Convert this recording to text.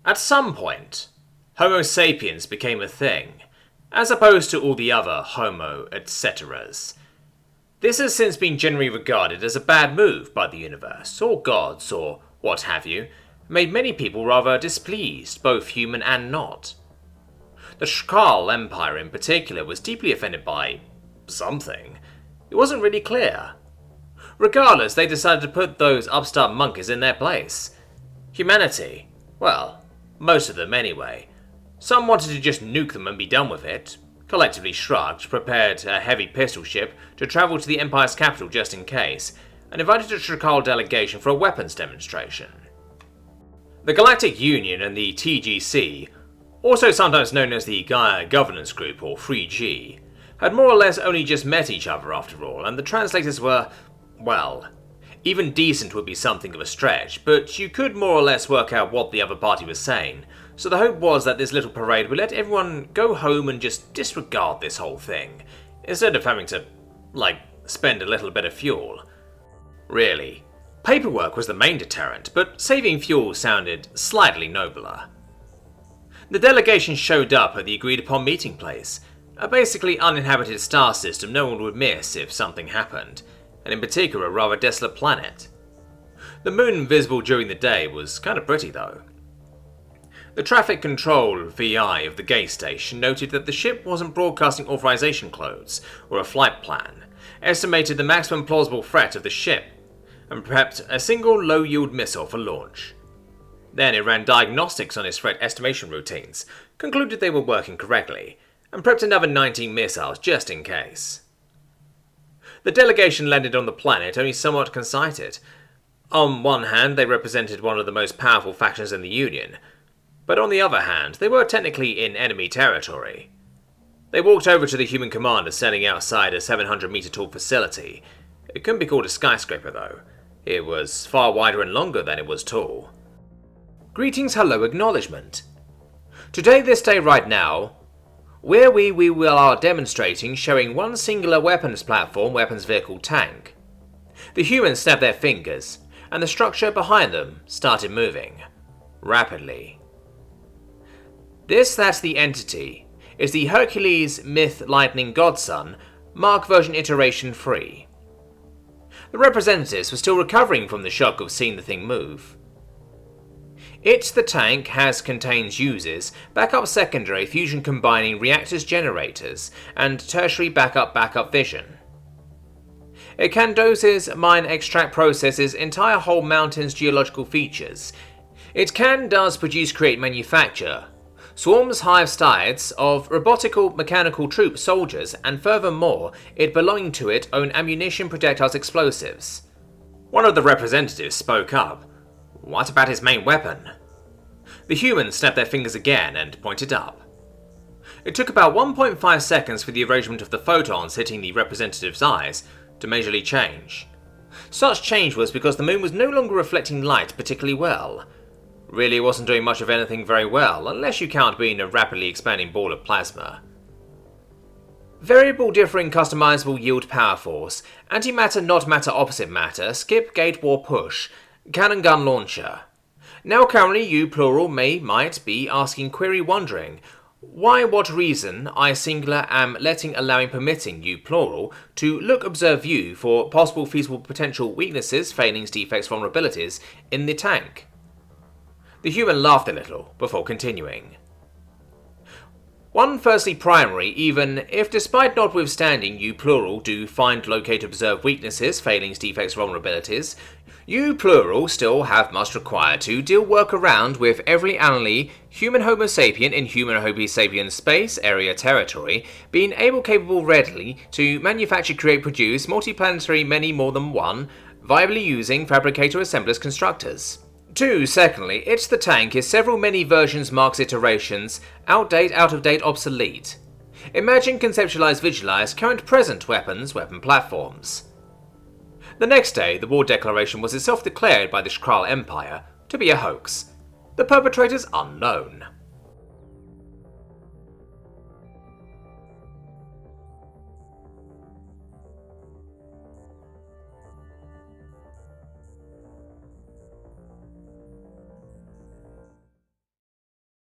At some point, Homo sapiens became a thing, as opposed to all the other Homo etceteras. This has since been generally regarded as a bad move by the universe, or gods, or what have you, made many people rather displeased, both human and not. The Shkal Empire in particular was deeply offended by something. It wasn't really clear. Regardless, they decided to put those upstart monkeys in their place. Humanity, well, most of them anyway. Some wanted to just nuke them and be done with it, collectively shrugged, prepared a heavy pistol ship to travel to the Empire's capital just in case, and invited a Shkal delegation for a weapons demonstration. The Galactic Union and the TGC, also sometimes known as the Gaia Governance Group or 3G, had more or less only just met each other after all, and the translators were, well, even decent would be something of a stretch, but you could more or less work out what the other party was saying, so the hope was that this little parade would let everyone go home and just disregard this whole thing, instead of having to, spend a little bit of fuel. Really, paperwork was the main deterrent, but saving fuel sounded slightly nobler. The delegation showed up at the agreed-upon meeting place, a basically uninhabited star system no one would miss if something happened, and in particular a rather desolate planet. The moon visible during the day was kind of pretty though. The traffic control VI of the gate station noted that the ship wasn't broadcasting authorization codes or a flight plan, estimated the maximum plausible threat of the ship, and prepped a single low-yield missile for launch. Then it ran diagnostics on its threat estimation routines, concluded they were working correctly, and prepped another 19 missiles just in case. The delegation landed on the planet only somewhat conceited. On one hand, they represented one of the most powerful factions in the Union, but on the other hand, they were technically in enemy territory. They walked over to the human commander standing outside a 700-meter-tall facility. It couldn't be called a skyscraper, though. It was far wider and longer than it was tall. Greetings, hello, acknowledgement. Today, this day right now, where we will are demonstrating showing one singular weapons platform, weapons vehicle tank. The humans snapped their fingers, and the structure behind them started moving. Rapidly. That's the entity, is the Hercules Myth Lightning Godson, Mark version iteration 3. The representatives were still recovering from the shock of seeing the thing move. The tank uses backup secondary fusion combining reactors generators and tertiary backup vision. It can doses, mine, extract, processes entire whole mountain's geological features. It does produce, create, manufacture swarms, hive stides of robotical mechanical troop soldiers, and furthermore, it belonging to it own ammunition, projectiles, explosives. One of the representatives spoke up. What about his main weapon? The humans snapped their fingers again and pointed up. It took about 1.5 seconds for the arrangement of the photons hitting the representative's eyes to majorly change. Such change was because the moon was no longer reflecting light particularly well. Really wasn't doing much of anything very well, unless you count being a rapidly expanding ball of plasma. Variable differing customizable yield power force, antimatter not matter opposite matter, skip gate war push, cannon gun launcher. Now currently you plural might be asking query wondering, why what reason I singular am allowing permitting you plural to look observe view for possible feasible potential weaknesses, failings, defects, vulnerabilities in the tank. The human laughed a little before continuing. One firstly primary, even if despite notwithstanding you plural do find, locate, observe weaknesses, failings, defects, vulnerabilities, you plural still must require to deal work around with every anally human homo sapien in human homo sapien space area territory being capable readily to manufacture, create, produce multiplanetary many more than one, viably using fabricator assemblers constructors. 2. Secondly, the tank is several many versions marks iterations, outdate, out of date, obsolete. Imagine, conceptualize, visualize current present weapon platforms. The next day, the war declaration was itself declared by the Shkal Empire to be a hoax. The perpetrators unknown.